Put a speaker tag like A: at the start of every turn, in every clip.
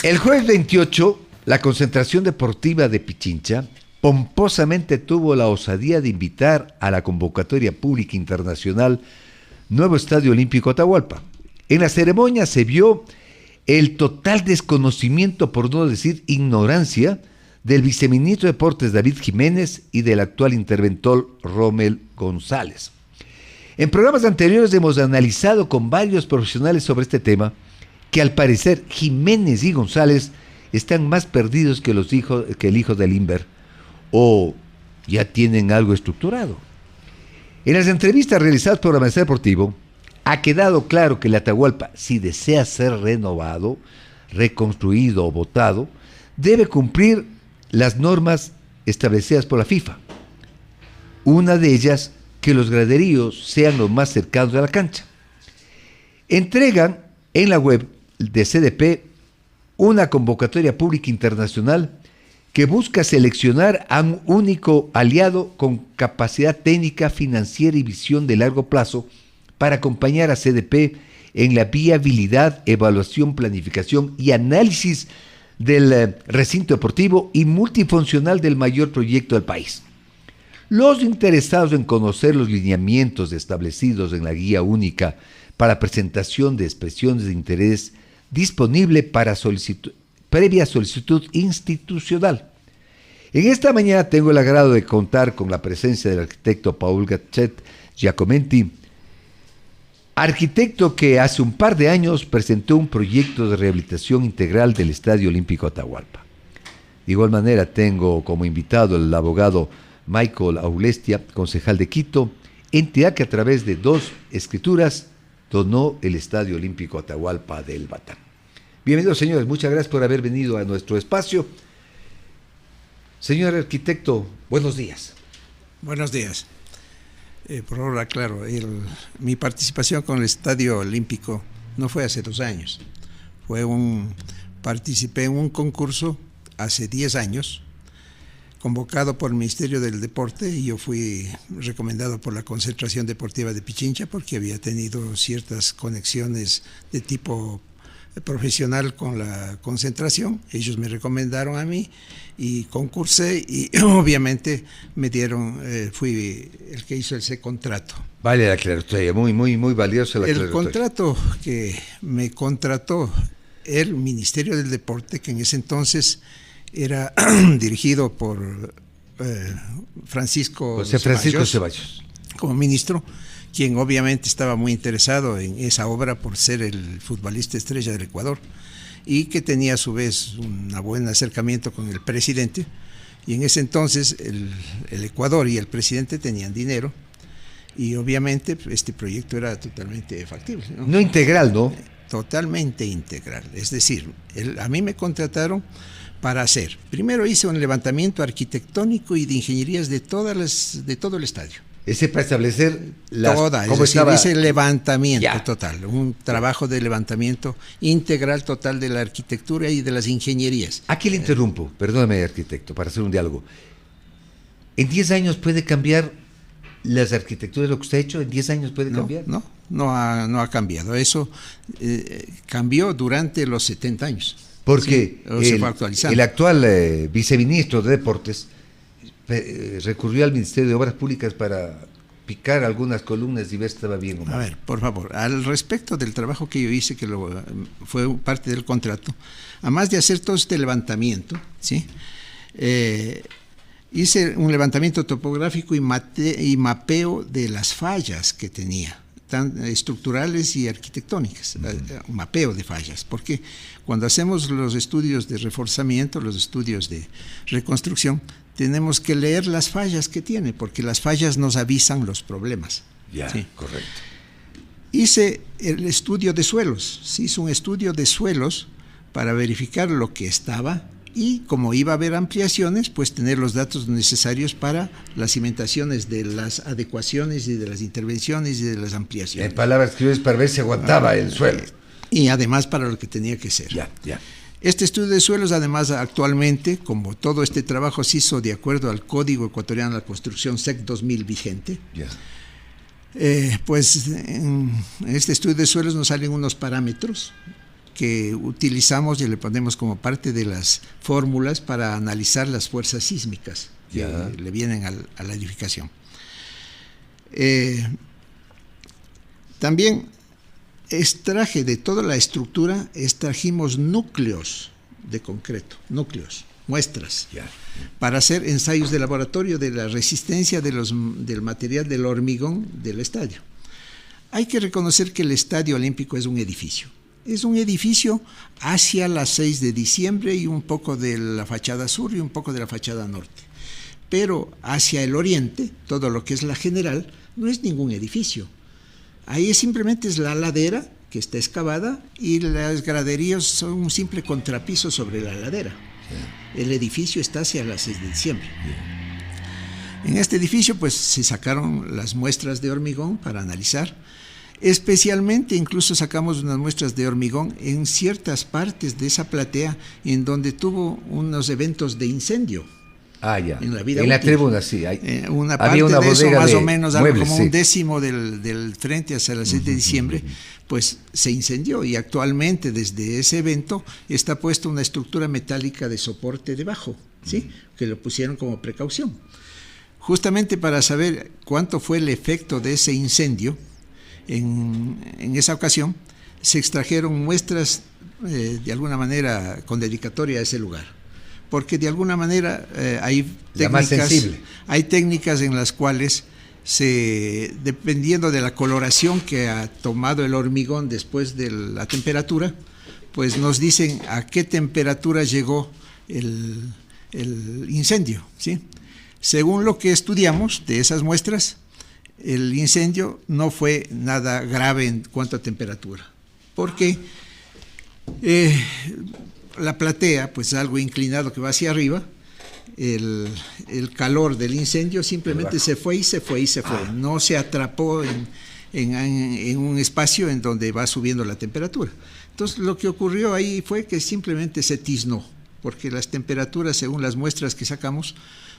A: El jueves 28, la concentración deportiva de Pichincha pomposamente tuvo la osadía de invitar a la convocatoria pública internacional Nuevo Estadio Olímpico Atahualpa. En la ceremonia se vio el total desconocimiento, por no decir ignorancia, del viceministro de Deportes David Jiménez y del actual interventor Rommel González. En programas anteriores hemos analizado con varios profesionales sobre este tema, que al parecer Jiménez y González están más perdidos que el hijo del Inver, o ya tienen algo estructurado. En las entrevistas realizadas por Amanecer Deportivo, ha quedado claro que el Atahualpa, si desea ser renovado, reconstruido o votado, debe cumplir las normas establecidas por la FIFA. Una de ellas, que los graderíos sean los más cercanos a la cancha. Entregan en la web de CDP una convocatoria pública internacional que busca seleccionar a un único aliado con capacidad técnica, financiera y visión de largo plazo para acompañar a CDP en la viabilidad, evaluación, planificación y análisis del recinto deportivo y multifuncional del mayor proyecto del país. Los interesados en conocer los lineamientos establecidos en la guía única para presentación de expresiones de interés disponible para previa solicitud institucional. En esta mañana tengo el agrado de contar con la presencia del arquitecto Paul Gatchet Giacomenti, arquitecto que hace un par de años presentó un proyecto de rehabilitación integral del Estadio Olímpico Atahualpa. De igual manera tengo como invitado el abogado Michael Aulestia, concejal de Quito, entidad que a través de 2 escrituras donó el Estadio Olímpico Atahualpa del Batán. Bienvenidos, señores, muchas gracias por haber venido a nuestro espacio. Señor arquitecto, buenos días.
B: Buenos días. Por favor, aclaro, mi participación con el Estadio Olímpico no fue hace 2 años. Participé en un concurso hace 10 años, convocado por el Ministerio del Deporte, y yo fui recomendado por la Concentración Deportiva de Pichincha porque había tenido ciertas conexiones de tipo profesional con la concentración. Ellos me recomendaron a mí y concursé y obviamente me dieron, fui el que hizo ese contrato.
A: Vale la aclaratoria, muy valiosa la aclaratoria.
B: El contrato que me contrató el Ministerio del Deporte, que en ese entonces era dirigido por Francisco
A: Ceballos,
B: como ministro, quien obviamente estaba muy interesado en esa obra por ser el futbolista estrella del Ecuador y que tenía a su vez un buen acercamiento con el presidente. Y en ese entonces el Ecuador y el presidente tenían dinero y obviamente este proyecto era totalmente factible.
A: No integral, ¿no?
B: Totalmente integral. Es decir, a mí me contrataron para hacer. Primero hice un levantamiento arquitectónico y de ingenierías de todo el estadio.
A: Ese para establecer
B: ese levantamiento total, un trabajo de levantamiento integral total de la arquitectura y de las ingenierías.
A: Aquí le interrumpo, perdóname arquitecto, para hacer un diálogo. ¿En 10 años puede cambiar las arquitecturas, lo que usted ha hecho? ¿En 10 años puede cambiar?
B: No ha cambiado. Eso cambió durante los 70 años.
A: Porque
B: se fue actualizando.
A: El actual viceministro de Deportes recurrió al Ministerio de Obras Públicas para picar algunas columnas y ver si estaba bien o mal.
B: A ver, por favor, al respecto del trabajo que yo hice, que fue parte del contrato, además de hacer todo este levantamiento, ¿sí? Hice un levantamiento topográfico y mapeo de las fallas que tenía, tan estructurales y arquitectónicas, un mapeo de fallas, porque cuando hacemos los estudios de reforzamiento, los estudios de reconstrucción, tenemos que leer las fallas que tiene, porque las fallas nos avisan los problemas.
A: ¿Sí? Correcto.
B: Hice el estudio de suelos, se hizo un estudio de suelos para verificar lo que estaba y como iba a haber ampliaciones, pues tener los datos necesarios para las cimentaciones de las adecuaciones y de las intervenciones y de las ampliaciones.
A: En palabras criollas, para ver si aguantaba el suelo.
B: Y además para lo que tenía que ser. Este estudio de suelos, además, actualmente, como todo este trabajo se hizo de acuerdo al Código Ecuatoriano de la Construcción SEC 2000 vigente, pues en este estudio de suelos nos salen unos parámetros que utilizamos y le ponemos como parte de las fórmulas para analizar las fuerzas sísmicas que le vienen a la edificación. También extraje de toda la estructura, extrajimos núcleos de concreto, muestras, para hacer ensayos de laboratorio de la resistencia del material del hormigón del estadio. Hay que reconocer que el Estadio Olímpico es un edificio. Es un edificio hacia la 6 de diciembre y un poco de la fachada sur y un poco de la fachada norte. Pero hacia el oriente, todo lo que es la general, no es ningún edificio. Ahí simplemente es la ladera que está excavada y los graderíos son un simple contrapiso sobre la ladera. El edificio está hacia la 6 de diciembre. En este edificio pues se sacaron las muestras de hormigón para analizar. Especialmente incluso sacamos unas muestras de hormigón en ciertas partes de esa platea en donde tuvo unos eventos de incendio. En la vida
A: en la
B: útil.
A: Tribuna, sí.
B: Una parte
A: había una
B: de eso,
A: bodega
B: más
A: de
B: o menos,
A: muebles,
B: algo como
A: sí.
B: un décimo del frente hacia el 7 de diciembre, pues se incendió y actualmente desde ese evento está puesta una estructura metálica de soporte debajo, ¿sí? Que lo pusieron como precaución. Justamente para saber cuánto fue el efecto de ese incendio, en esa ocasión se extrajeron muestras de alguna manera con dedicatoria a ese lugar, porque de alguna manera hay técnicas en las cuales dependiendo de la coloración que ha tomado el hormigón después de la temperatura, pues nos dicen a qué temperatura llegó el incendio, ¿sí? Según lo que estudiamos de esas muestras, el incendio no fue nada grave en cuanto a temperatura, porque la platea, pues algo inclinado que va hacia arriba, el calor del incendio simplemente se fue y se fue, no se atrapó en un espacio en donde va subiendo la temperatura. Entonces lo que ocurrió ahí fue que simplemente se tiznó, porque las temperaturas, según las muestras que sacamos,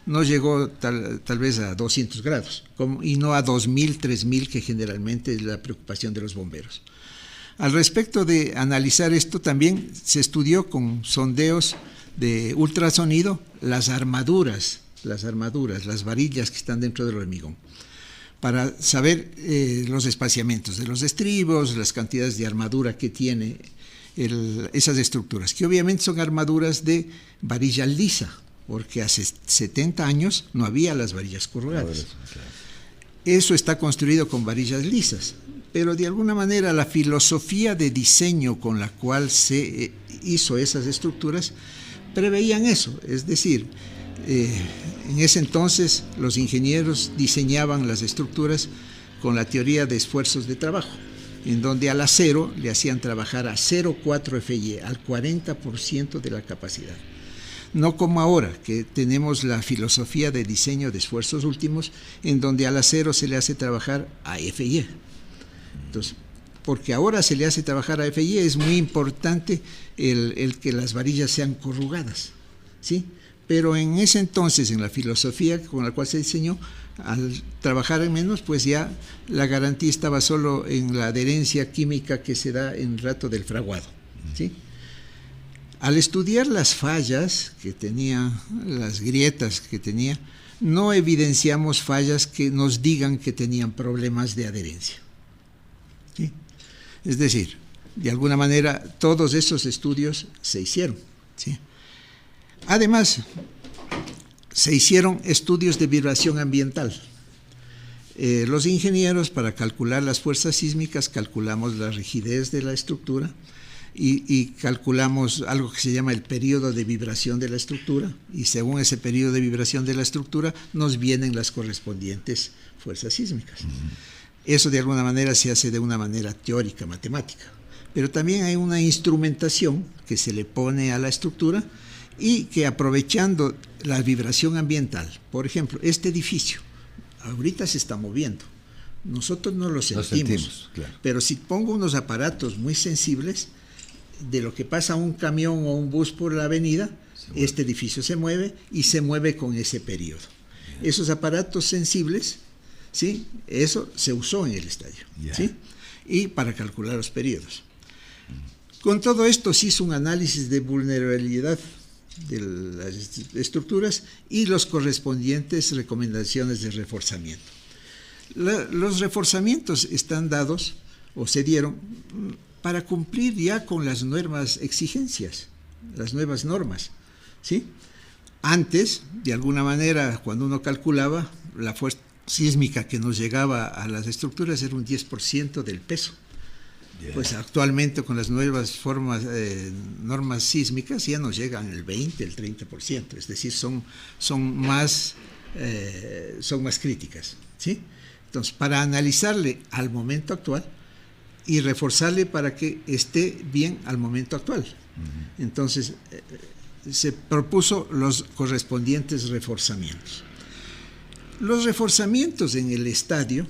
B: no llegó tal vez a 200 grados, y no a 2000, 3000, que generalmente es la preocupación de los bomberos. Al respecto de analizar esto, también se estudió con sondeos de ultrasonido las armaduras, las varillas que están dentro del hormigón, para saber los espaciamientos de los estribos, las cantidades de armadura que tiene esas estructuras, que obviamente son armaduras de varilla lisa, porque hace 70 años no había las varillas corrugadas. Eso está construido con varillas lisas, pero de alguna manera la filosofía de diseño con la cual se hizo esas estructuras preveían eso, es decir, en ese entonces los ingenieros diseñaban las estructuras con la teoría de esfuerzos de trabajo, en donde al acero le hacían trabajar a 0,4 FY, al 40% de la capacidad. No como ahora, que tenemos la filosofía de diseño de esfuerzos últimos, en donde al acero se le hace trabajar a FY. Entonces, porque ahora se le hace trabajar a FY, es muy importante el que las varillas sean corrugadas, ¿sí? Pero en ese entonces, en la filosofía con la cual se diseñó, al trabajar en menos, pues ya la garantía estaba solo en la adherencia química que se da en el rato del fraguado, ¿sí? Al estudiar las fallas que tenía, las grietas que tenía, no evidenciamos fallas que nos digan que tenían problemas de adherencia, ¿sí? Es decir, de alguna manera todos esos estudios se hicieron, ¿sí? Además, se hicieron estudios de vibración ambiental. Los ingenieros, para calcular las fuerzas sísmicas, calculamos la rigidez de la estructura y calculamos algo que se llama el periodo de vibración de la estructura, y según ese periodo de vibración de la estructura nos vienen las correspondientes fuerzas sísmicas. Eso de alguna manera se hace de una manera teórica, matemática, pero también hay una instrumentación que se le pone a la estructura y que, aprovechando la vibración ambiental, por ejemplo, este edificio ahorita se está moviendo, nosotros no lo sentimos, claro. Pero si pongo unos aparatos muy sensibles de lo que pasa un camión o un bus por la avenida, este edificio se mueve y se mueve con ese periodo. Esos aparatos sensibles, ¿sí? Eso se usó en el estadio, ¿sí? Y para calcular los periodos. Con todo esto se hizo un análisis de vulnerabilidad de las estructuras y los correspondientes recomendaciones de reforzamiento. Los reforzamientos están dados o se dieron para cumplir ya con las nuevas exigencias, las nuevas normas, ¿sí? Antes, de alguna manera, cuando uno calculaba, la fuerza sísmica que nos llegaba a las estructuras era un 10% del peso. Pues actualmente con las nuevas normas sísmicas ya nos llegan el 20, el 30%, es decir, son más críticas, ¿sí? Entonces, para analizarle al momento actual y reforzarle para que esté bien al momento actual. Entonces, se propuso los correspondientes reforzamientos. Los reforzamientos en el estadio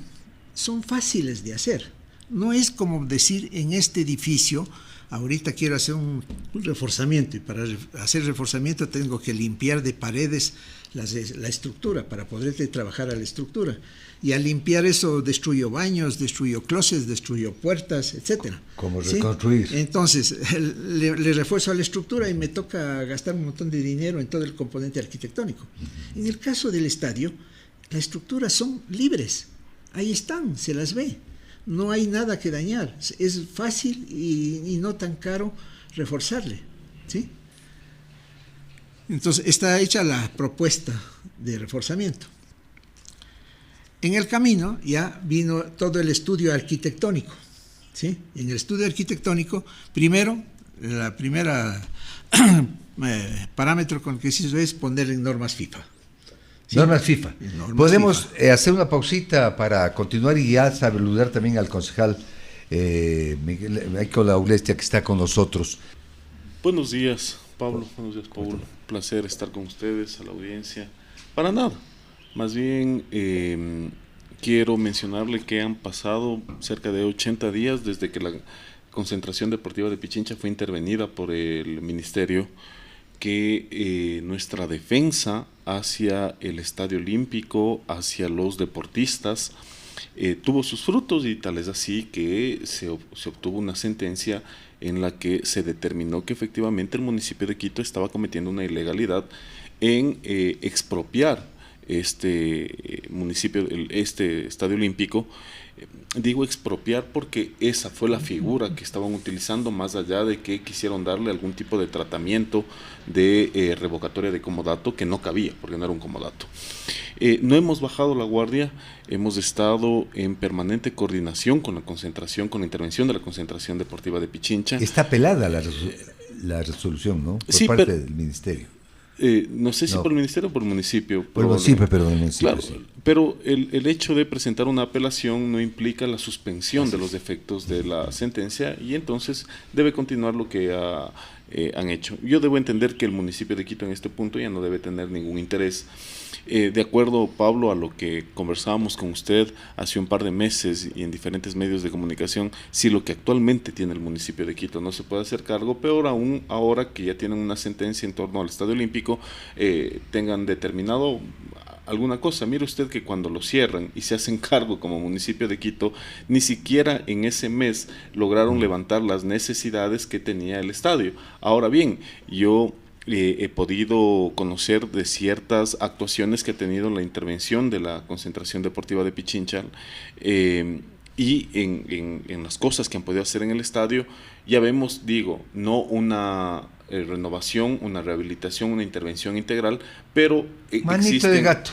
B: son fáciles de hacer. No es como decir en este edificio, ahorita quiero hacer un reforzamiento y para hacer reforzamiento tengo que limpiar de paredes la estructura para poder trabajar a la estructura. Y al limpiar eso destruyo baños, destruyo closets, destruyo puertas, etcétera.
A: ¿Cómo reconstruir?
B: ¿Sí? Entonces, le refuerzo a la estructura y me toca gastar un montón de dinero en todo el componente arquitectónico. En el caso del estadio, las estructuras son libres. Ahí están, se las ve. No hay nada que dañar. Es fácil y no tan caro reforzarle, ¿sí? Entonces, está hecha la propuesta de reforzamiento. En el camino ya vino todo el estudio arquitectónico, ¿sí? En el estudio arquitectónico, la primera parámetro con el que se hizo es poner en normas FIFA. ¿Sí?
A: Normas FIFA. Podemos hacer una pausita para continuar y ya saludar también al concejal Michael Aulestia, que está con nosotros.
C: Buenos días, Pablo. Buenos días, Paul. Placer estar con ustedes, a la audiencia. Para nada. Más bien, quiero mencionarle que han pasado cerca de 80 días desde que la concentración deportiva de Pichincha fue intervenida por el Ministerio, que nuestra defensa hacia el Estadio Olímpico, hacia los deportistas, tuvo sus frutos, y tal es así que se obtuvo una sentencia en la que se determinó que efectivamente el municipio de Quito estaba cometiendo una ilegalidad en expropiar este municipio, este Estadio Olímpico. Digo expropiar porque esa fue la figura que estaban utilizando, más allá de que quisieron darle algún tipo de tratamiento de revocatoria de comodato que no cabía, porque no era un comodato. No hemos bajado la guardia, hemos estado en permanente coordinación con la concentración, con la intervención de la concentración deportiva de Pichincha.
A: Está apelada la resolución, ¿no? Por parte del Ministerio.
C: No sé si por el Ministerio o por el municipio.
A: Por el municipio, perdón, el municipio.
C: Claro, sí. Pero el hecho de presentar una apelación no implica la suspensión de los efectos de la sentencia, y entonces debe continuar lo que han hecho. Yo debo entender que el municipio de Quito en este punto ya no debe tener ningún interés. De acuerdo, Pablo, a lo que conversábamos con usted hace un par de meses y en diferentes medios de comunicación, si lo que actualmente tiene el municipio de Quito no se puede hacer cargo, peor aún ahora que ya tienen una sentencia en torno al Estadio Olímpico, tengan determinado alguna cosa. Mire usted que cuando lo cierran y se hacen cargo como municipio de Quito, ni siquiera en ese mes lograron levantar las necesidades que tenía el estadio. Ahora bien, yo he podido conocer de ciertas actuaciones que ha tenido la intervención de la concentración deportiva de Pichincha, y en las cosas que han podido hacer en el estadio, ya vemos, no una renovación, una rehabilitación, una intervención integral, pero
A: manito de gato.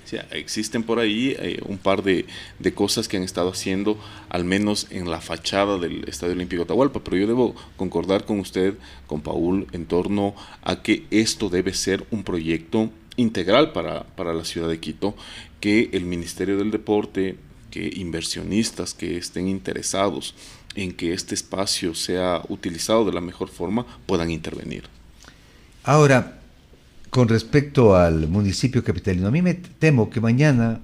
C: O sea, existen por ahí un par de cosas que han estado haciendo, al menos en la fachada del Estadio Olímpico Atahualpa, pero yo debo concordar con usted, con Paul, en torno a que esto debe ser un proyecto integral para la ciudad de Quito, que el Ministerio del Deporte, que inversionistas que estén interesados en que este espacio sea utilizado de la mejor forma puedan intervenir.
A: Ahora, con respecto al municipio capitalino, a mí me temo que mañana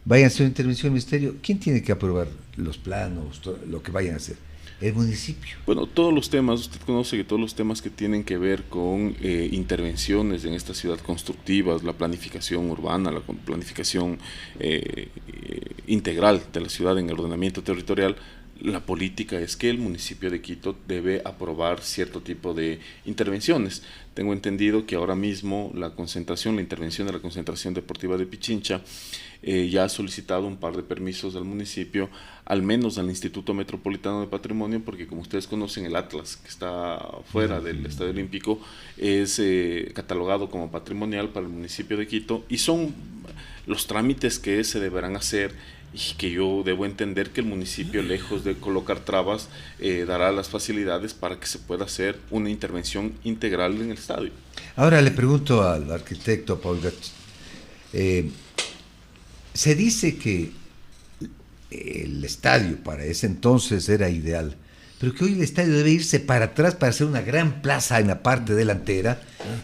A: vayan a hacer una intervención del Ministerio. ¿Quién tiene que aprobar los planos, lo que vayan a hacer? El municipio.
C: Bueno, todos los temas, usted conoce que todos los temas que tienen que ver con intervenciones en esta ciudad constructivas, la planificación urbana, la planificación integral de la ciudad en el ordenamiento territorial, la política es que el municipio de Quito debe aprobar cierto tipo de intervenciones. Tengo entendido que ahora mismo la intervención de la concentración deportiva de Pichincha ya ha solicitado un par de permisos al municipio, al menos al Instituto Metropolitano de Patrimonio, porque como ustedes conocen, el Atlas, que está fuera del Estadio Olímpico, es catalogado como patrimonial para el municipio de Quito, y son los trámites que se deberán hacer, y que yo debo entender que el municipio, lejos de colocar trabas, dará las facilidades para que se pueda hacer una intervención integral en el estadio.
A: Ahora le pregunto al arquitecto Paul Gach, se dice que el estadio para ese entonces era ideal, pero que hoy el estadio debe irse para atrás para hacer una gran plaza en la parte delantera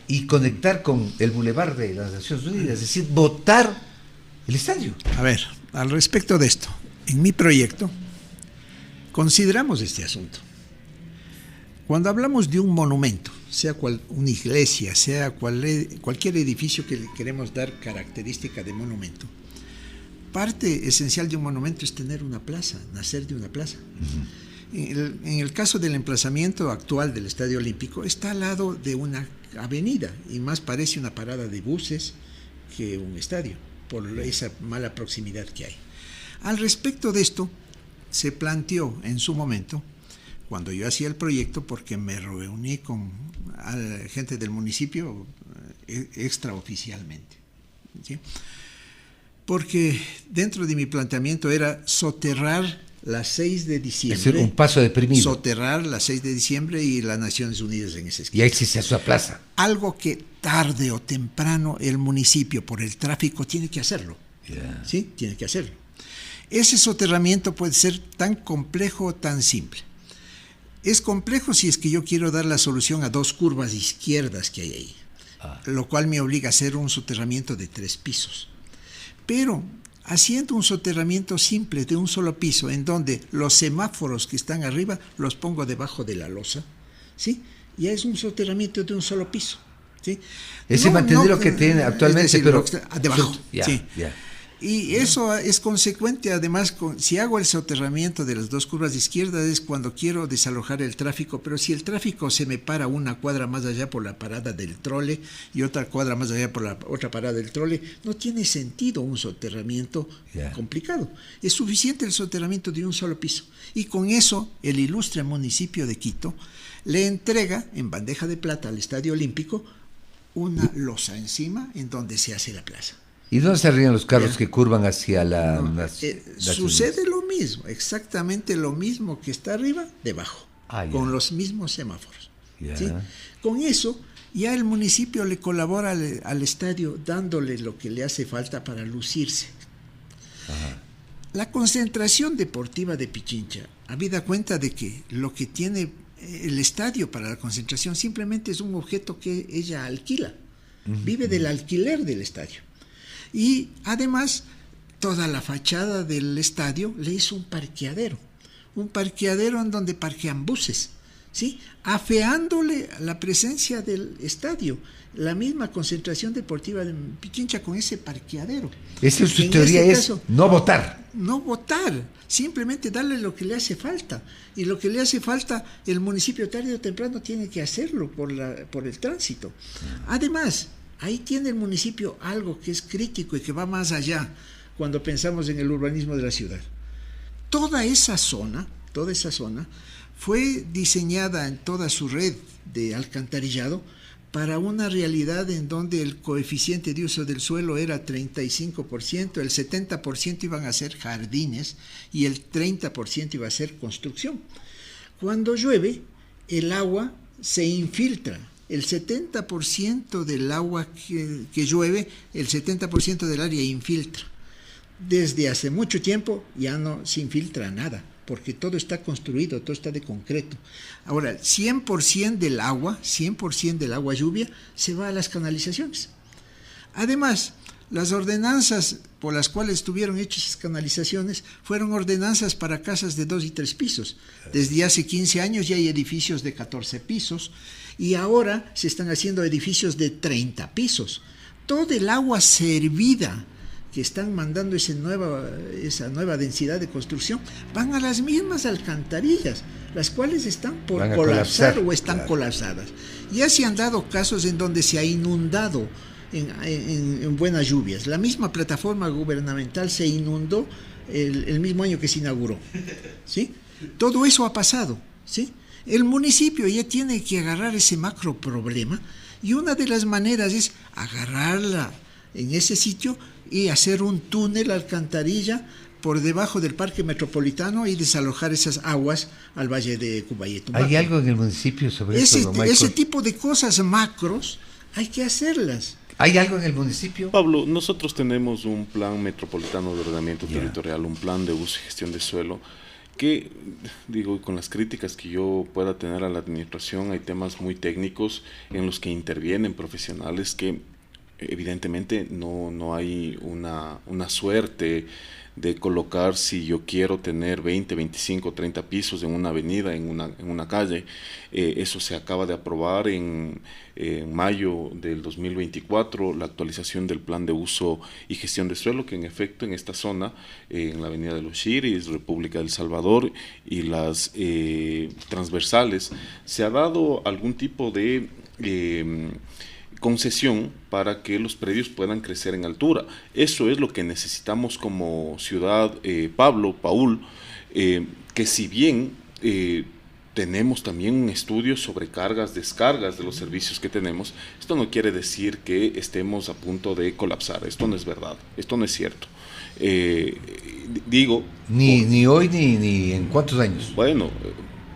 A: y conectar con el Boulevard de las Naciones Unidas, es decir, botar el estadio.
B: A ver, al respecto de esto, en mi proyecto consideramos este asunto. Cuando hablamos de un monumento, sea cual una iglesia, sea cualquier edificio que le queremos dar característica de monumento, parte esencial de un monumento es tener una plaza, nacer de una plaza. En el caso del emplazamiento actual del Estadio Olímpico, está al lado de una avenida, y más parece una parada de buses que un estadio, por esa mala proximidad que hay. Al respecto de esto, se planteó en su momento, cuando yo hacía el proyecto, porque me reuní con gente del municipio extraoficialmente, ¿sí? Porque dentro de mi planteamiento era soterrar la 6 de diciembre.
A: Es decir, un paso deprimido.
B: Soterrar la 6 de diciembre y las Naciones Unidas en ese esquema.
A: Y ahí existe esa plaza.
B: Algo que tarde o temprano el municipio, por el tráfico, tiene que hacerlo.
A: Yeah.
B: ¿Sí? Tiene que hacerlo. Ese soterramiento puede ser tan complejo o tan simple. Es complejo si es que yo quiero dar la solución a 2 curvas izquierdas que hay ahí, lo cual me obliga a hacer un soterramiento de 3 pisos. Pero haciendo un soterramiento simple de un solo piso, en donde los semáforos que están arriba los pongo debajo de la losa, ¿sí? Ya es un soterramiento de un solo piso, ¿sí?
A: Ese mantener lo que tiene actualmente,
B: es decir,
A: pero
B: debajo, sí.
A: Ya.
B: Y eso es consecuente, además, si hago el soterramiento de las 2 curvas de izquierda es cuando quiero desalojar el tráfico, pero si el tráfico se me para una cuadra más allá por la parada del trole y otra cuadra más allá por la otra parada del trole, no tiene sentido un soterramiento complicado. Es suficiente el soterramiento de un solo piso. Y con eso, el ilustre municipio de Quito le entrega en bandeja de plata al Estadio Olímpico una losa encima en donde se hace la plaza.
A: ¿Y dónde se ríen los carros que curvan hacia la...
B: sucede lo mismo, exactamente lo mismo que está arriba, debajo, con los mismos semáforos. ¿Sí? Con eso, ya el municipio le colabora al estadio dándole lo que le hace falta para lucirse. Ajá. La concentración deportiva de Pichincha, habida cuenta de que lo que tiene el estadio para la concentración simplemente es un objeto que ella alquila, vive del alquiler del estadio. Y además, toda la fachada del estadio le hizo un parqueadero en donde parquean buses, ¿sí? Afeándole la presencia del estadio, la misma concentración deportiva de Pichincha con ese parqueadero.
A: Esa su teoría es no votar.
B: No votar, simplemente darle lo que le hace falta. Y lo que le hace falta, el municipio tarde o temprano tiene que hacerlo por el tránsito. Además, ahí tiene el municipio algo que es crítico y que va más allá cuando pensamos en el urbanismo de la ciudad. Toda esa zona fue diseñada en toda su red de alcantarillado para una realidad en donde el coeficiente de uso del suelo era 35%, el 70% iban a ser jardines y el 30% iba a ser construcción. Cuando llueve, el agua se infiltra. El 70% del agua que llueve, el 70% del área infiltra. Desde hace mucho tiempo ya no se infiltra nada, porque todo está construido, todo está de concreto. Ahora, 100% del agua lluvia, se va a las canalizaciones. Además, las ordenanzas por las cuales estuvieron hechas esas canalizaciones fueron ordenanzas para casas de 2 y 3 pisos. Desde hace 15 años ya hay edificios de 14 pisos, y ahora se están haciendo edificios de 30 pisos. Todo el agua servida que están mandando esa nueva densidad de construcción van a las mismas alcantarillas, las cuales están por colapsar o están colapsadas. Ya se han dado casos en donde se ha inundado en buenas lluvias. La misma plataforma gubernamental se inundó el mismo año que se inauguró, ¿sí? Todo eso ha pasado, ¿sí? El municipio ya tiene que agarrar ese macro problema, y una de las maneras es agarrarla en ese sitio y hacer un túnel, alcantarilla, por debajo del parque metropolitano y desalojar esas aguas al valle de Cubayetú.
A: ¿Hay algo en el municipio sobre eso, don
B: Ese tipo de cosas macros hay que hacerlas.
A: ¿Hay algo en el municipio?
C: Pablo, nosotros tenemos un plan metropolitano de ordenamiento territorial, un plan de uso y gestión de suelo, que, digo, con las críticas que yo pueda tener a la administración, hay temas muy técnicos en los que intervienen profesionales que evidentemente no hay una suerte de colocar, si yo quiero tener 20, 25, 30 pisos en una avenida, en una calle. Eso se acaba de aprobar en mayo del 2024, la actualización del plan de uso y gestión de suelo, que en efecto en esta zona, en la avenida de los Chiris, República del Salvador y las transversales, se ha dado algún tipo de concesión para que los predios puedan crecer en altura. Eso es lo que necesitamos como ciudad, Paul, que si bien tenemos también un estudio sobre cargas, descargas de los servicios que tenemos, esto no quiere decir que estemos a punto de colapsar. Esto no es verdad, esto no es cierto. Digo...
A: Ni hoy ni en cuántos años.
C: Bueno,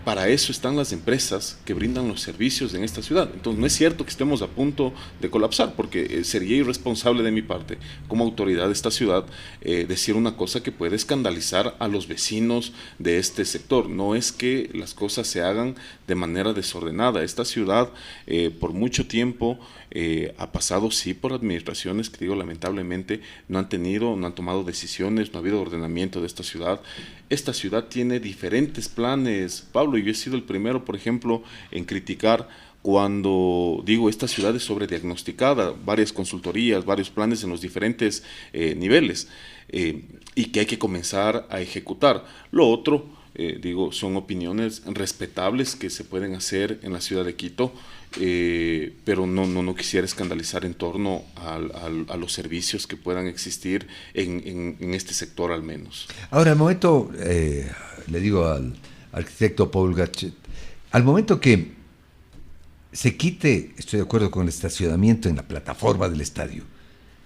C: para eso están las empresas que brindan los servicios en esta ciudad. Entonces no es cierto que estemos a punto de colapsar, porque sería irresponsable de mi parte, como autoridad de esta ciudad, decir una cosa que puede escandalizar a los vecinos de este sector. No es que las cosas se hagan de manera desordenada. Esta ciudad por mucho tiempo ha pasado, sí, por administraciones que, digo, lamentablemente no han tomado decisiones, no ha habido ordenamiento de esta ciudad. Esta ciudad tiene diferentes planes, Pablo, y yo he sido el primero, por ejemplo, en criticar cuando digo esta ciudad es sobrediagnosticada, varias consultorías, varios planes en los diferentes niveles, y que hay que comenzar a ejecutar. Lo otro, digo, son opiniones respetables que se pueden hacer en la ciudad de Quito, pero no quisiera escandalizar en torno a los servicios que puedan existir en este sector al menos.
A: Ahora, al momento, le digo al arquitecto Paul Gachet, al momento que se quite, estoy de acuerdo con el estacionamiento en la plataforma del estadio,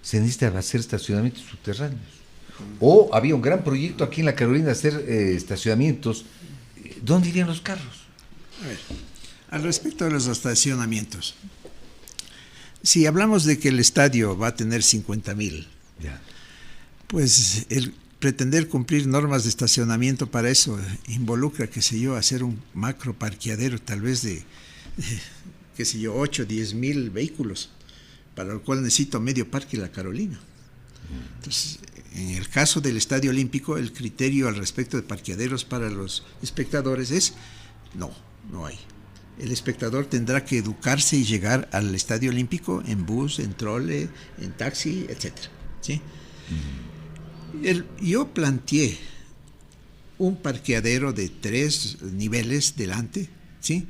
A: se necesita hacer estacionamientos subterráneos. O había un gran proyecto aquí en la Carolina de hacer estacionamientos. ¿Dónde irían los carros?
B: A ver, al respecto de los estacionamientos, si hablamos de que el estadio va a tener 50,000, pues el pretender cumplir normas de estacionamiento para eso involucra, qué sé yo, hacer un macro parqueadero tal vez de qué sé yo, 8, 10,000 vehículos, para lo cual necesito medio parque La Carolina. Entonces, en el caso del Estadio Olímpico, el criterio al respecto de parqueaderos para los espectadores es no hay. El espectador tendrá que educarse y llegar al Estadio Olímpico en bus, en trole, en taxi, etc. ¿Sí? Yo planteé un parqueadero de 3 niveles delante, ¿sí?,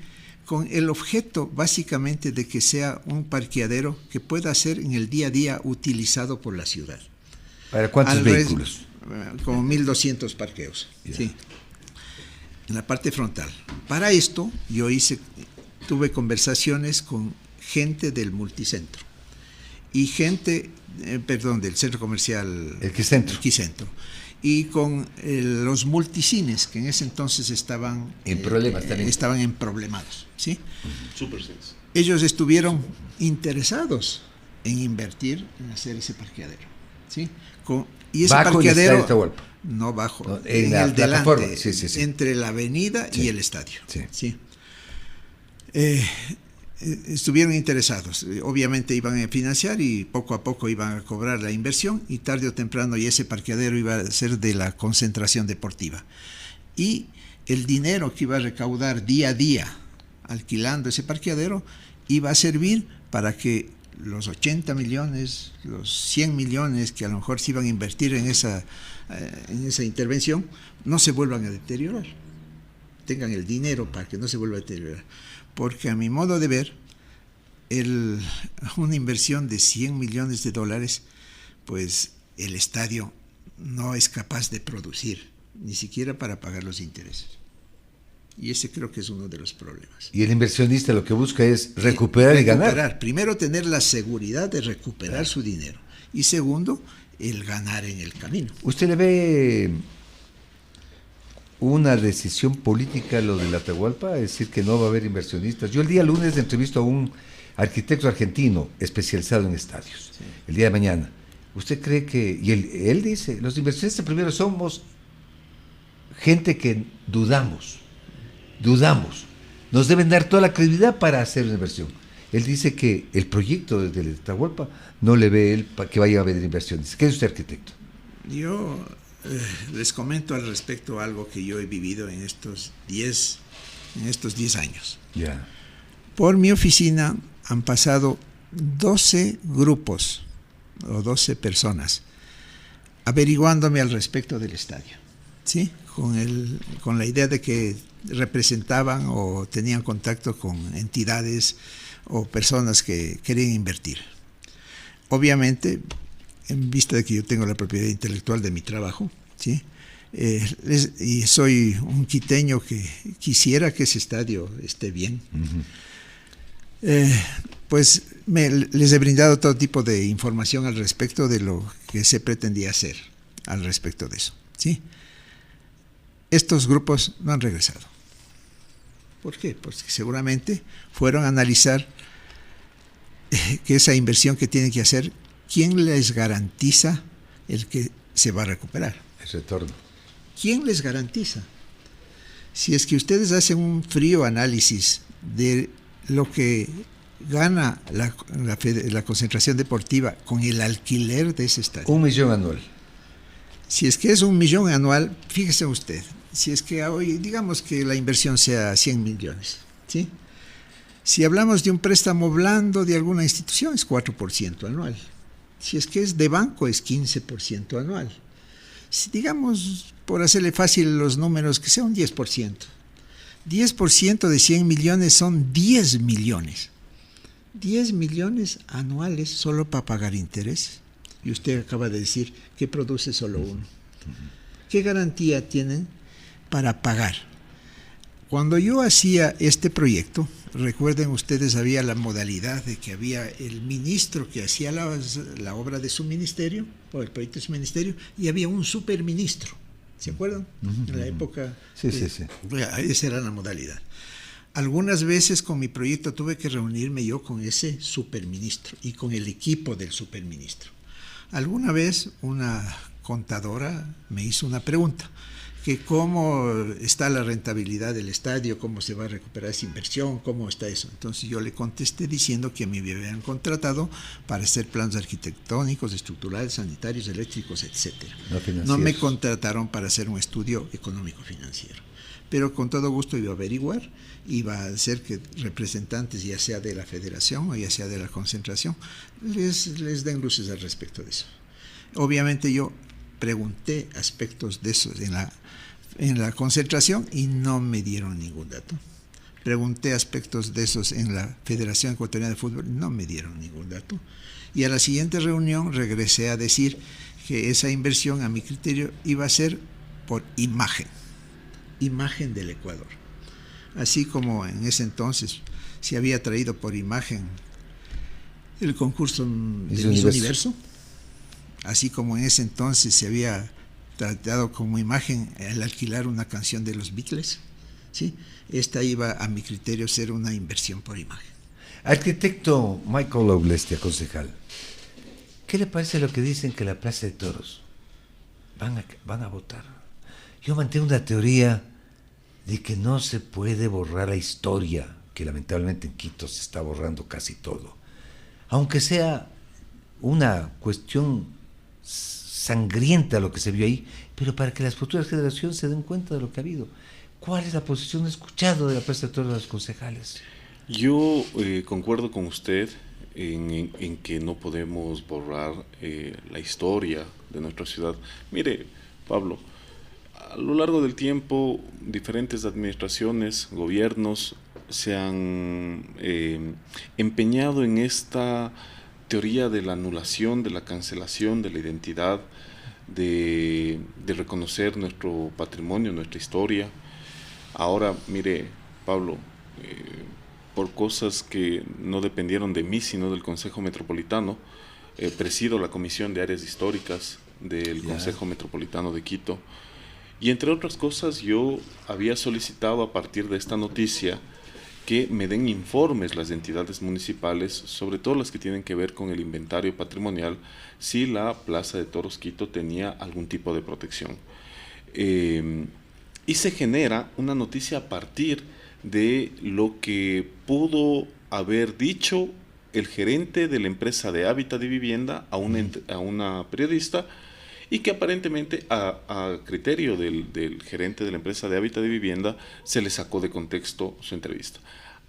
B: con el objeto básicamente de que sea un parqueadero que pueda ser en el día a día utilizado por la ciudad.
A: ¿Para cuántos vehículos?
B: Como 1,200 parqueos, sí, en la parte frontal. Para esto yo tuve conversaciones con gente del multicentro y gente, del centro comercial Equicentro, y con los multicines que en ese entonces estaban en problemados, ¿sí?
C: Supercines.
B: Ellos estuvieron interesados en invertir en hacer ese parqueadero, ¿sí? Y ese parqueadero no bajo, en el delante, sí. Entre la avenida y el estadio, sí. Estuvieron interesados, obviamente iban a financiar y poco a poco iban a cobrar la inversión, y tarde o temprano y ese parqueadero iba a ser de la concentración deportiva, y el dinero que iba a recaudar día a día alquilando ese parqueadero iba a servir para que los 80 millones, los 100 millones que a lo mejor se iban a invertir en esa intervención, no se vuelvan a deteriorar. Tengan el dinero para que no se vuelva a deteriorar. Porque a mi modo de ver, una inversión de 100 millones de dólares, pues el estadio no es capaz de producir, ni siquiera para pagar los intereses. Y ese creo que es uno de los problemas.
A: Y el inversionista lo que busca es recuperar y ganar.
B: Primero, tener la seguridad de recuperar su dinero. Y segundo, el ganar en el camino.
A: ¿Usted le ve una decisión política lo de la Atahualpa? Es decir, que no va a haber inversionistas. Yo el día lunes entrevisto a un arquitecto argentino especializado en estadios. Sí. El día de mañana. ¿Usted cree que...? Y él dice, los inversionistas primero somos gente que dudamos. Nos deben dar toda la credibilidad para hacer una inversión. Él dice que el proyecto de Atahualpa no le ve él para que vaya a haber inversiones. ¿Qué es usted, arquitecto?
B: Yo les comento al respecto algo que yo he vivido en estos 10 años.
A: Yeah.
B: Por mi oficina han pasado 12 grupos o 12 personas averiguándome al respecto del estadio, ¿sí? Con la idea de que representaban o tenían contacto con entidades o personas que querían invertir. Obviamente, en vista de que yo tengo la propiedad intelectual de mi trabajo, ¿sí? Y soy un quiteño que quisiera que ese estadio esté bien, pues les he brindado todo tipo de información al respecto de lo que se pretendía hacer al respecto de eso, ¿sí? Estos grupos no han regresado. ¿Por qué? Porque seguramente fueron a analizar que esa inversión que tienen que hacer, ¿quién les garantiza el que se va a recuperar?
A: El retorno.
B: ¿Quién les garantiza? Si es que ustedes hacen un frío análisis de lo que gana la concentración deportiva con el alquiler de ese estadio.
A: 1 millón anual.
B: Si es que es 1 millón anual, fíjese usted, si es que hoy, digamos que la inversión sea 100 millones, ¿sí? Si hablamos de un préstamo blando de alguna institución, es 4% anual. Si es que es de banco, es 15% anual. Si digamos, por hacerle fácil los números, que sea un 10%. 10% de 100 millones son 10 millones. 10 millones anuales solo para pagar intereses. Y usted acaba de decir que produce solo uno. ¿Qué garantía tienen para pagar? Cuando yo hacía este proyecto, recuerden ustedes, había la modalidad de que había el ministro que hacía la obra de su ministerio, o el proyecto de su ministerio, y había un superministro. ¿Se acuerdan? En la época.
A: Sí.
B: Esa era la modalidad. Algunas veces con mi proyecto tuve que reunirme yo con ese superministro y con el equipo del superministro. Alguna vez una contadora me hizo una pregunta, que cómo está la rentabilidad del estadio, cómo se va a recuperar esa inversión, cómo está eso. Entonces yo le contesté diciendo que a mí me habían contratado para hacer planos arquitectónicos, estructurales, sanitarios, eléctricos, etcétera. No me contrataron para hacer un estudio económico-financiero. Pero con todo gusto iba a averiguar, iba a hacer que representantes, ya sea de la federación o ya sea de la concentración, les den luces al respecto de eso. Obviamente yo pregunté aspectos de eso en la concentración y no me dieron ningún dato. Pregunté aspectos de esos en la Federación Ecuatoriana de Fútbol, no me dieron ningún dato. Y a la siguiente reunión regresé a decir que esa inversión, a mi criterio, iba a ser por imagen del Ecuador. Así como en ese entonces se había traído por imagen el concurso de Miss Universo, así como en ese entonces se había tratado como imagen el alquilar una canción de los Beatles, ¿sí? Esta iba, a mi criterio, ser una inversión por imagen.
A: Arquitecto Michael Oblestia, concejal, ¿qué le parece lo que dicen que la Plaza de Toros van a votar? Yo mantengo una teoría de que no se puede borrar la historia, que lamentablemente en Quito se está borrando casi todo. Aunque sea una cuestión sangrienta lo que se vio ahí, pero para que las futuras generaciones se den cuenta de lo que ha habido. ¿Cuál es la posición escuchada de la Plaza de Toros de los concejales?
C: Yo concuerdo con usted. en que no podemos borrar la historia de nuestra ciudad. Mire, Pablo, a lo largo del tiempo, diferentes administraciones, gobiernos, se han empeñado en esta teoría de la anulación, de la cancelación de la identidad, de reconocer nuestro patrimonio, nuestra historia. Ahora, mire, Pablo, por cosas que no dependieron de mí, sino del Consejo Metropolitano, presido la Comisión de Áreas Históricas del Consejo Metropolitano de Quito, y entre otras cosas yo había solicitado a partir de esta noticia que me den informes las entidades municipales, sobre todo las que tienen que ver con el inventario patrimonial, si la Plaza de Toros Quito tenía algún tipo de protección. Y se genera una noticia a partir de lo que pudo haber dicho el gerente de la empresa de Hábitat y Vivienda a una periodista, y que aparentemente a criterio del gerente de la empresa de Hábitat y Vivienda se le sacó de contexto su entrevista.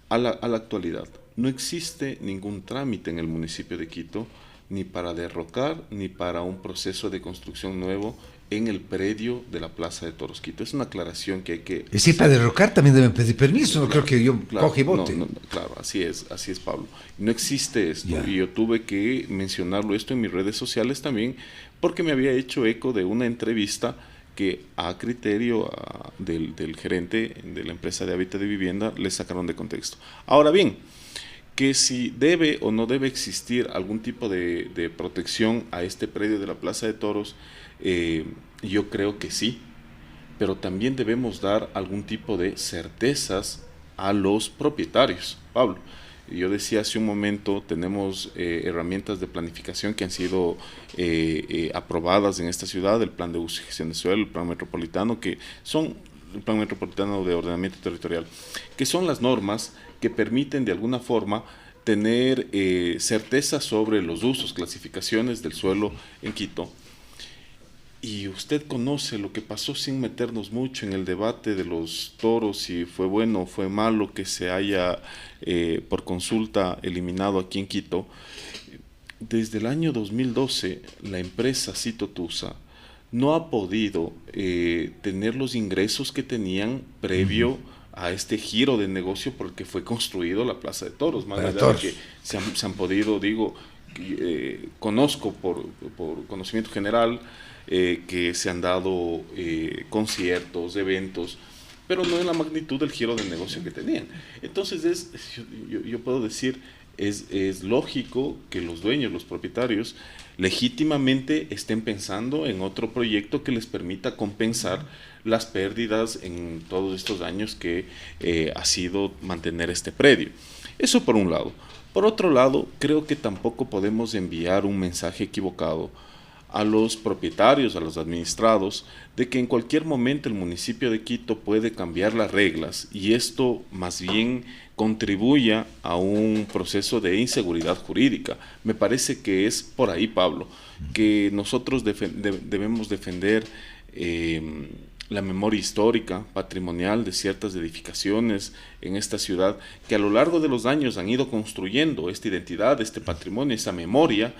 C: A la actualidad, no existe ningún trámite en el municipio de Quito, ni para derrocar, ni para un proceso de construcción nuevo en el predio de la Plaza de Toros Quito. Es una aclaración que hay que...
A: Es decir, para derrocar también deben pedir permiso, no creo que yo coge y vote.
C: Claro, así es, Pablo. No existe esto, y yo tuve que mencionarlo esto en mis redes sociales también, porque me había hecho eco de una entrevista que a criterio del gerente de la empresa de Hábitat de Vivienda le sacaron de contexto. Ahora bien, que si debe o no debe existir algún tipo de protección a este predio de la Plaza de Toros, yo creo que sí, pero también debemos dar algún tipo de certezas a los propietarios. Pablo, yo decía hace un momento, tenemos herramientas de planificación que han sido aprobadas en esta ciudad, el plan de uso y gestión de suelo, el plan metropolitano, que son el plan metropolitano de ordenamiento territorial, que son las normas que permiten de alguna forma tener certeza sobre los usos, clasificaciones del suelo en Quito. Y usted conoce lo que pasó, sin meternos mucho en el debate de los toros, si fue bueno o fue malo que se haya por consulta eliminado aquí en Quito. Desde el año 2012 la empresa Cito Tusa no ha podido tener los ingresos que tenían previo a este giro de negocio por el que fue construido la Plaza de Toros. Más allá de que se han podido, conozco por conocimiento general, que se han dado conciertos, eventos, pero no en la magnitud del giro de negocio que tenían. Entonces yo puedo decir, es lógico que los dueños, los propietarios, legítimamente estén pensando en otro proyecto que les permita compensar las pérdidas en todos estos años que ha sido mantener este predio. Eso por un lado. Por otro lado, creo que tampoco podemos enviar un mensaje equivocado a los propietarios, a los administrados, de que en cualquier momento el municipio de Quito puede cambiar las reglas, y esto más bien contribuya a un proceso de inseguridad jurídica. Me parece que es por ahí, Pablo, que nosotros debemos defender la memoria histórica, patrimonial de ciertas edificaciones en esta ciudad, que a lo largo de los años han ido construyendo esta identidad, este patrimonio, esa memoria.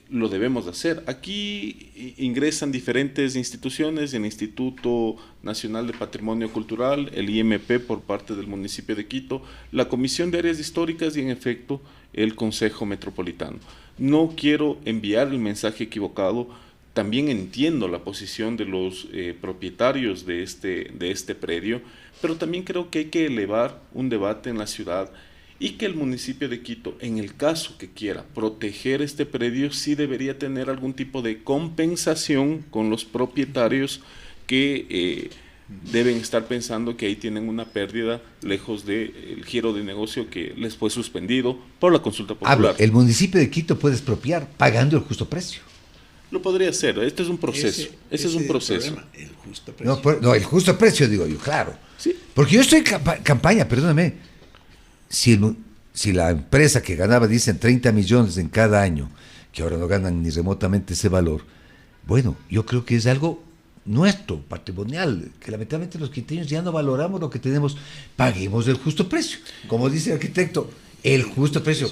C: Lo debemos de hacer. Aquí ingresan diferentes instituciones, el Instituto Nacional de Patrimonio Cultural, el IMP por parte del municipio de Quito, la Comisión de Áreas Históricas y en efecto el Consejo Metropolitano. No quiero enviar el mensaje equivocado. También entiendo la posición de los propietarios de este predio, pero también creo que hay que elevar un debate en la ciudad, y que el municipio de Quito, en el caso que quiera proteger este predio, sí debería tener algún tipo de compensación con los propietarios que deben estar pensando que ahí tienen una pérdida lejos del giro de negocio que les fue suspendido por la consulta popular.
A: El municipio de Quito puede expropiar pagando el justo precio.
C: Lo podría hacer, este es un proceso. Ese es un proceso.
B: Problema, el justo precio.
A: No, el justo precio, digo yo, claro.
C: Sí.
A: Porque yo estoy en campaña, perdóname. Si la empresa que ganaba, dicen 30 millones en cada año, que ahora no ganan ni remotamente ese valor, bueno, yo creo que es algo nuestro, patrimonial, que lamentablemente los quiteños ya no valoramos lo que tenemos. Paguemos el justo precio. Como dice el arquitecto, el justo precio.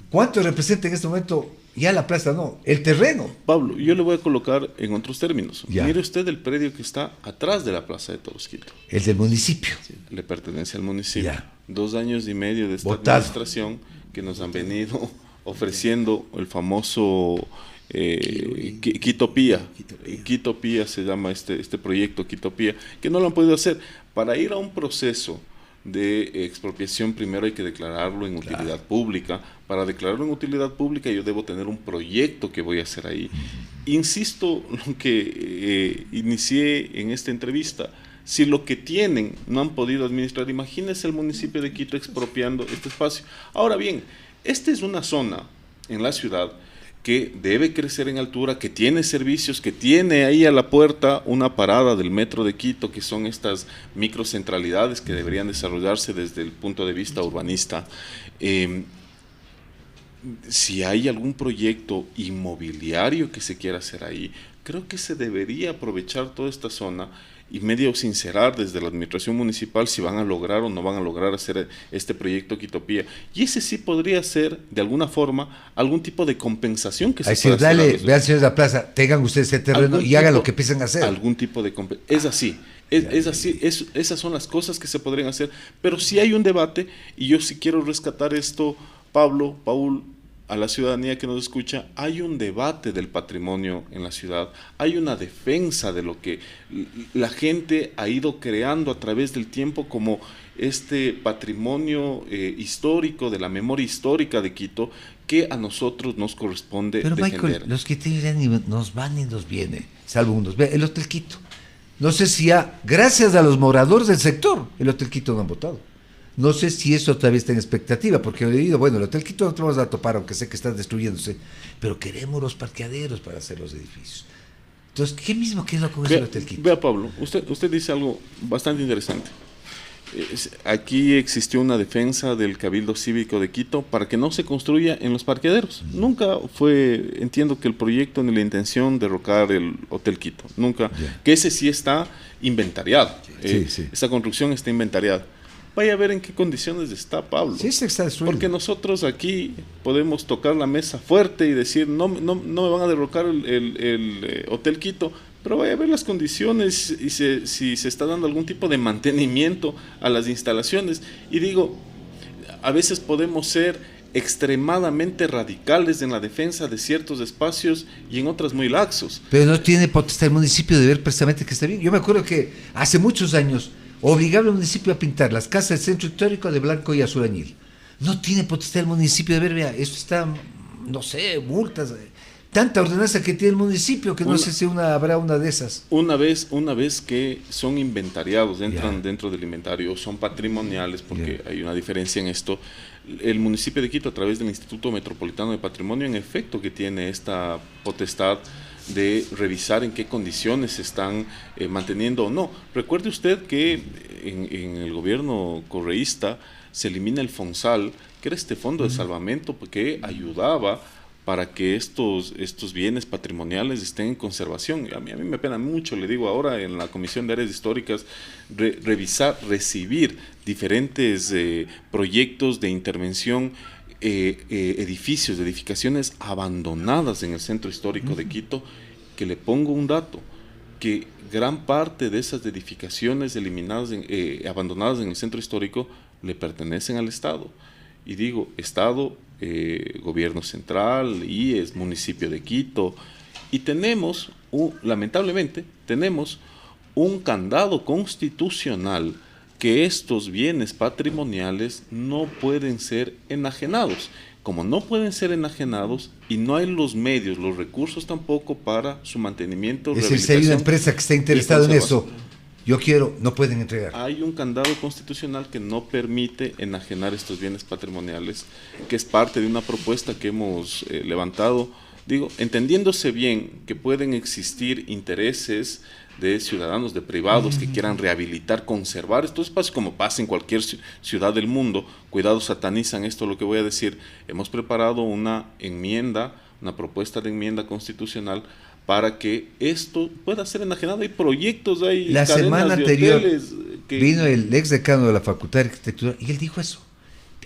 A: ¿Cuánto representa en este momento ya la plaza? No, el terreno.
C: Pablo, yo le voy a colocar en otros términos.
A: Ya.
C: Mire usted el predio que está atrás de la Plaza de Toros Quito.
A: El del municipio.
C: Sí, le pertenece al municipio.
A: Ya.
C: 2 años y medio de esta
A: Botado.
C: administración que nos han venido ofreciendo el famoso Quitopía. Quitopía se llama este proyecto, Quitopía, que no lo han podido hacer. Para ir a un proceso de expropiación, primero hay que declararlo en utilidad pública. Para declararlo en utilidad pública yo debo tener un proyecto que voy a hacer ahí. Insisto lo que inicié en esta entrevista. Si lo que tienen no han podido administrar, imagínense el municipio de Quito expropiando este espacio. Ahora bien, esta es una zona en la ciudad que debe crecer en altura, que tiene servicios, que tiene ahí a la puerta una parada del metro de Quito, que son estas microcentralidades que deberían desarrollarse desde el punto de vista urbanista. Si hay algún proyecto inmobiliario que se quiera hacer ahí, creo que se debería aprovechar toda esta zona y medio sincerar desde la administración municipal si van a lograr o no van a lograr hacer este proyecto Quitopía. Y ese sí podría ser, de alguna forma, algún tipo de compensación que se
A: pueda hacer. Dale, vean, señores de la plaza, tengan ustedes ese terreno y hagan lo que empiecen a hacer.
C: Algún tipo de compensación. Es así. Es así, esas son las cosas que se podrían hacer, pero sí hay un debate y yo sí quiero rescatar esto, Pablo, Paul, a la ciudadanía que nos escucha. Hay un debate del patrimonio en la ciudad, hay una defensa de lo que la gente ha ido creando a través del tiempo como este patrimonio histórico, de la memoria histórica de Quito, que a nosotros nos corresponde
A: defender. Pero Michael, los que nos van y nos vienen, salvo unos. Ve, el Hotel Quito. No sé si gracias a los moradores del sector, el Hotel Quito no han votado. No sé si eso todavía está en expectativa, porque he oído, bueno, el Hotel Quito no te vamos a topar, aunque sé que está destruyéndose, pero queremos los parqueaderos para hacer los edificios. Entonces, ¿qué mismo queda con ese Hotel Quito?
C: Vea, Pablo, usted dice algo bastante interesante. Aquí existió una defensa del Cabildo Cívico de Quito para que no se construya en los parqueaderos. Nunca fue, entiendo que el proyecto ni la intención derrocar el Hotel Quito, nunca, que ese sí está inventariado. Esa construcción está inventariada. Vaya a ver en qué condiciones está, Pablo.
A: Sí, se está destruyendo.
C: Porque nosotros aquí podemos tocar la mesa fuerte y decir, no me van a derrocar el Hotel Quito, pero vaya a ver las condiciones y si se está dando algún tipo de mantenimiento a las instalaciones. Y digo, a veces podemos ser extremadamente radicales en la defensa de ciertos espacios y en otras muy laxos.
A: Pero no tiene potestad el municipio de ver precisamente que está bien. Yo me acuerdo que hace muchos años obligaba al municipio a pintar las casas del centro histórico de blanco y azul añil. No tiene potestad el municipio de ver, vea, esto está, no sé, multas, tanta ordenanza que tiene el municipio que no sé si habrá una de esas.
C: Una vez que son inventariados, entran dentro del inventario, son patrimoniales, porque hay una diferencia en esto. El municipio de Quito, a través del Instituto Metropolitano de Patrimonio, en efecto que tiene esta potestad de revisar en qué condiciones se están manteniendo o no. Recuerde usted que en el gobierno correísta se elimina el FONSAL, que era este fondo de salvamento que ayudaba para que estos bienes patrimoniales estén en conservación. A mí me apena mucho, le digo ahora en la Comisión de Áreas Históricas, recibir diferentes proyectos de intervención, edificaciones abandonadas en el centro histórico de Quito, que le pongo un dato, que gran parte de esas edificaciones abandonadas en el centro histórico le pertenecen al Estado. Y digo, Estado, gobierno central, IES, municipio de Quito, y lamentablemente, tenemos un candado constitucional que estos bienes patrimoniales no pueden ser enajenados. Como no pueden ser enajenados y no hay los medios, los recursos tampoco para su mantenimiento.
A: Es decir, si hay una empresa que está interesada en eso, no pueden entregar.
C: Hay un candado constitucional que no permite enajenar estos bienes patrimoniales, que es parte de una propuesta que hemos levantado. Digo, entendiéndose bien que pueden existir intereses de ciudadanos, de privados que quieran rehabilitar, conservar estos espacios, como pasa en cualquier ciudad del mundo. Cuidado, satanizan esto lo que voy a decir. Hemos preparado una propuesta de enmienda constitucional para que esto pueda ser enajenado. Hay proyectos, hay
A: la semana anterior vino el ex decano de la Facultad de Arquitectura y él dijo eso.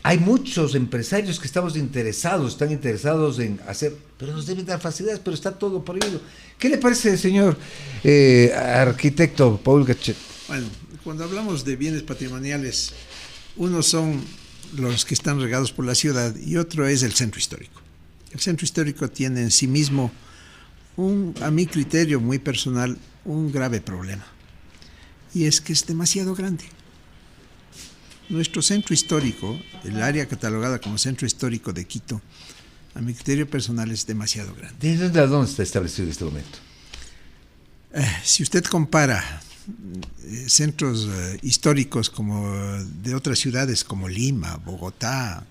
A: hay muchos empresarios que están interesados en hacer, pero nos deben dar facilidades, pero está todo prohibido. ¿Qué le parece, señor arquitecto Paul Gachet?
B: Bueno, cuando hablamos de bienes patrimoniales, unos son los que están regados por la ciudad y otro es el centro histórico. El centro histórico tiene en sí mismo, a mi criterio muy personal, un grave problema. Y es que es demasiado grande. Nuestro centro histórico, el área catalogada como centro histórico de Quito, a mi criterio personal es demasiado grande.
A: ¿Desde dónde está establecido en este momento?
B: Si usted compara centros históricos como de otras ciudades como Lima, Bogotá,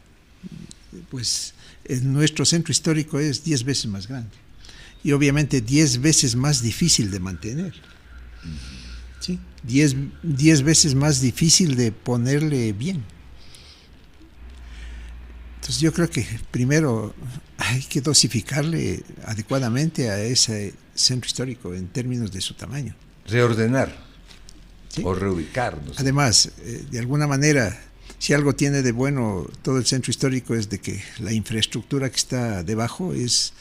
B: pues nuestro centro histórico es 10 veces más grande y obviamente 10 veces más difícil de mantener. ¿Sí? 10 veces más difícil de ponerle bien. Entonces yo creo que primero hay que dosificarle adecuadamente a ese centro histórico en términos de su tamaño.
A: Reordenar, ¿sí? O reubicar. No sé.
B: Además, de alguna manera, si algo tiene de bueno todo el centro histórico es de que la infraestructura que está debajo es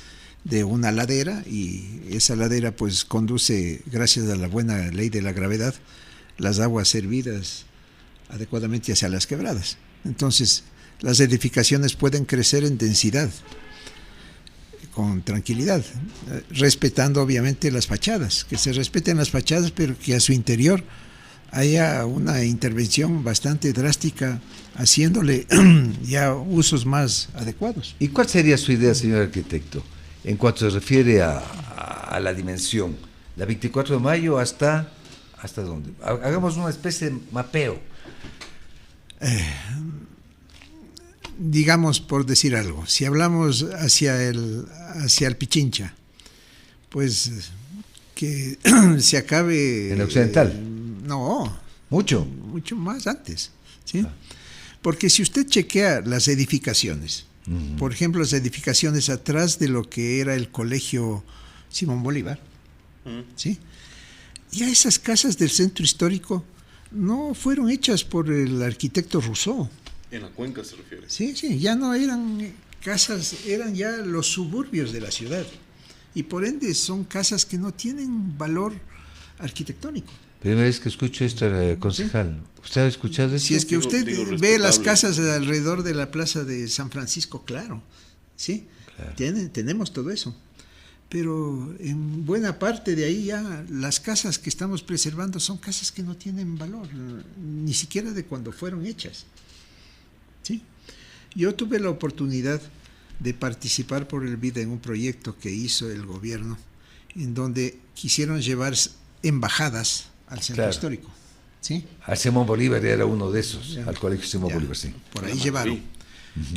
B: de una ladera y esa ladera pues conduce, gracias a la buena ley de la gravedad, las aguas servidas adecuadamente hacia las quebradas. Entonces, las edificaciones pueden crecer en densidad, con tranquilidad, respetando obviamente las fachadas, que se respeten las fachadas, pero que a su interior haya una intervención bastante drástica, haciéndole ya usos más adecuados.
A: ¿Y cuál sería su idea, señor arquitecto, en cuanto se refiere a la dimensión? La 24 de mayo ¿hasta dónde? Hagamos una especie de mapeo.
B: Digamos, por decir algo, si hablamos hacia el Pichincha, pues que se acabe...
A: ¿En el occidental?
B: No.
A: ¿Mucho?
B: Mucho más antes, ¿sí? Porque si usted chequea las edificaciones, por ejemplo, las edificaciones atrás de lo que era el colegio Simón Bolívar, ¿sí? Ya esas casas del centro histórico no fueron hechas por el arquitecto Rousseau.
C: En la cuenca se refiere.
B: Sí, ya no eran casas, eran ya los suburbios de la ciudad. Y por ende son casas que no tienen valor arquitectónico.
A: Primera vez que escucho esto, concejal. ¿Usted ha escuchado esto?
B: Si es que usted ve las casas alrededor de la plaza de San Francisco, claro, ¿sí? Claro. Tenemos todo eso. Pero en buena parte de ahí ya las casas que estamos preservando son casas que no tienen valor, ni siquiera de cuando fueron hechas. ¿Sí? Yo tuve la oportunidad de participar por el VIDA en un proyecto que hizo el gobierno, en donde quisieron llevar embajadas al centro histórico. ¿Sí?
A: Al Simón Bolívar era uno de esos, al colegio Simón Bolívar, sí.
B: Por ahí llevaron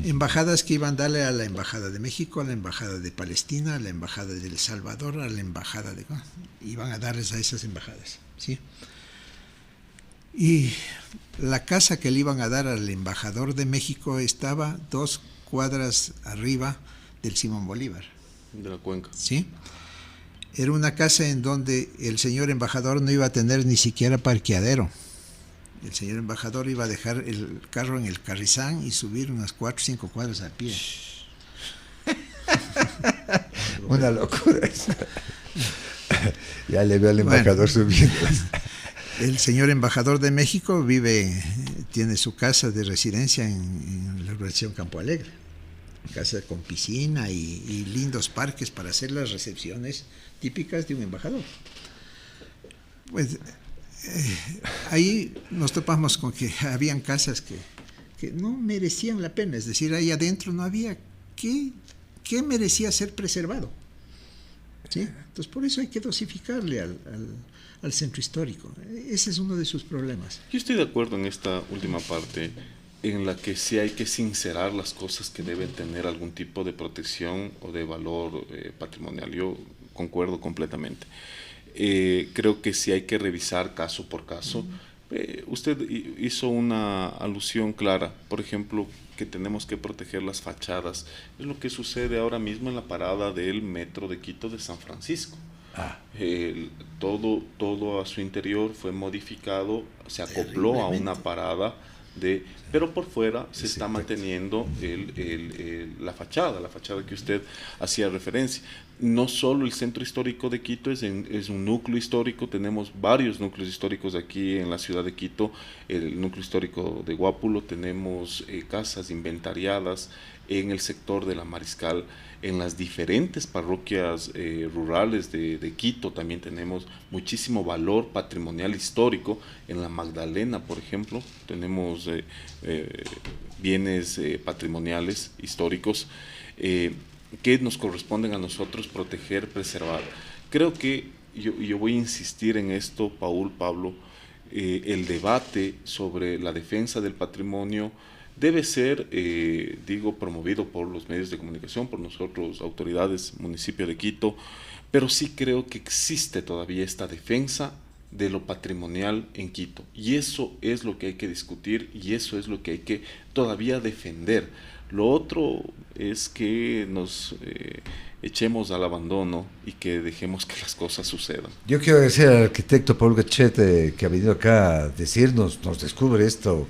B: embajadas que iban a darle a la Embajada de México, a la Embajada de Palestina, a la Embajada de El Salvador, a la Embajada de... Iban a darles a esas embajadas, ¿sí? Y la casa que le iban a dar al embajador de México estaba 2 cuadras arriba del Simón Bolívar.
C: De la cuenca.
B: ¿Sí? Era una casa en donde el señor embajador no iba a tener ni siquiera parqueadero. El señor embajador iba a dejar el carro en el Carrizán y subir unas 4 o 5 cuadras a pie.
A: Una locura. Ya le veo al embajador subiendo.
B: El señor embajador de México tiene su casa de residencia en la urbanización Campo Alegre, casa con piscina y lindos parques para hacer las recepciones típicas de un embajador. Pues ahí nos topamos con que habían casas que no merecían la pena, es decir, ahí adentro no había qué merecía ser preservado. ¿Sí? Entonces por eso hay que dosificarle al centro histórico. Ese es uno de sus problemas.
C: Yo estoy de acuerdo en esta última parte, en la que sí hay que sincerar las cosas que deben tener algún tipo de protección o de valor patrimonial. Yo concuerdo completamente. Creo que sí hay que revisar caso por caso. Usted hizo una alusión clara, por ejemplo, que tenemos que proteger las fachadas. Es lo que sucede ahora mismo en la parada del metro de Quito de San Francisco. Todo a su interior fue modificado, se acopló a una parada pero por fuera se está manteniendo la fachada que usted hacía referencia. No solo el centro histórico de Quito es un núcleo histórico, tenemos varios núcleos históricos aquí en la ciudad de Quito, el núcleo histórico de Guápulo, tenemos casas inventariadas en el sector de la Mariscal, en las diferentes parroquias rurales de Quito también tenemos muchísimo valor patrimonial histórico. En la Magdalena, por ejemplo, tenemos bienes patrimoniales históricos que nos corresponden a nosotros proteger, preservar. Creo que yo voy a insistir en esto, Pablo, el debate sobre la defensa del patrimonio debe ser, promovido por los medios de comunicación, por nosotros, autoridades, municipio de Quito, pero sí creo que existe todavía esta defensa de lo patrimonial en Quito, y eso es lo que hay que discutir y eso es lo que hay que todavía defender. Lo otro es que nos echemos al abandono y que dejemos que las cosas sucedan.
A: Yo quiero agradecer al arquitecto Paul Gachete que ha venido acá a decirnos, nos descubre esto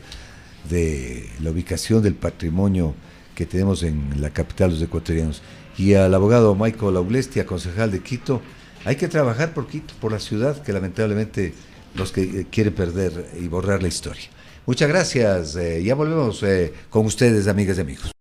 A: de la ubicación del patrimonio que tenemos en la capital los ecuatorianos, y al abogado Michael Aulestia, concejal de Quito. Hay que trabajar por Quito, por la ciudad que lamentablemente los que quieren perder y borrar la historia. Muchas gracias, ya volvemos con ustedes, amigas y amigos.